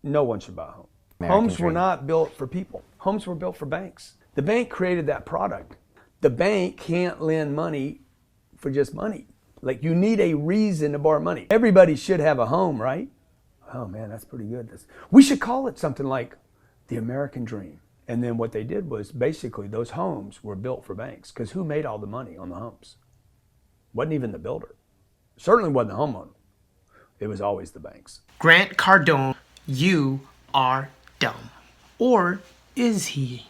No one should buy a home. American Homes were dream. not built for people. Homes were built for banks. The bank created that product. The bank can't lend money for just money. Like, you need a reason to borrow money. Everybody should have a home, right? Oh man, that's pretty good. We should call it something like the American dream. And then what they did was basically those homes were built for banks, because who made all the money on the homes? Wasn't even the builder. Certainly wasn't the homeowner. It was always the banks. Grant Cardone, you are dumb. Or is he?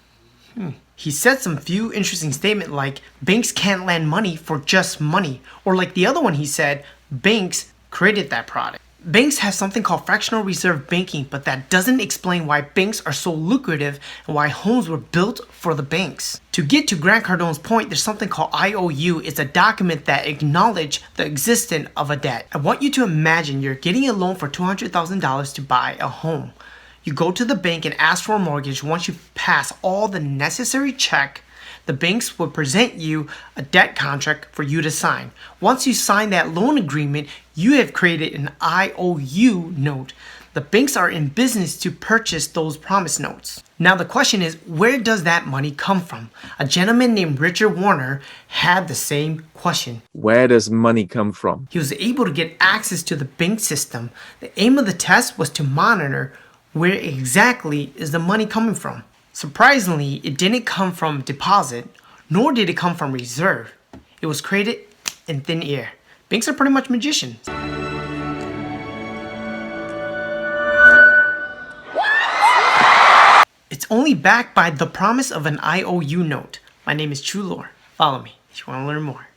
He said some few interesting statements like banks can't lend money for just money. Or like the other one he said, banks created that product. Banks have something called fractional reserve banking, but that doesn't explain why banks are so lucrative and why homes were built for the banks. To get to Grant Cardone's point, there's something called IOU. It's a document that acknowledges the existence of a debt. I want you to imagine you're getting a loan for $200,000 to buy a home. You go to the bank and ask for a mortgage. Once you pass all the necessary check, the banks will present you a debt contract for you to sign. Once you sign that loan agreement, you have created an IOU note. The banks are in business to purchase those promise notes. Now the question is, where does that money come from? A gentleman named Richard Warner had the same question. Where does money come from? He was able to get access to the bank system. The aim of the test was to monitor where exactly is the money coming from. Surprisingly, it didn't come from deposit, nor did it come from reserve. It was created in thin air. Banks are pretty much magicians. It's only backed by the promise of an IOU note. My name is Chue. Follow me if you want to learn more.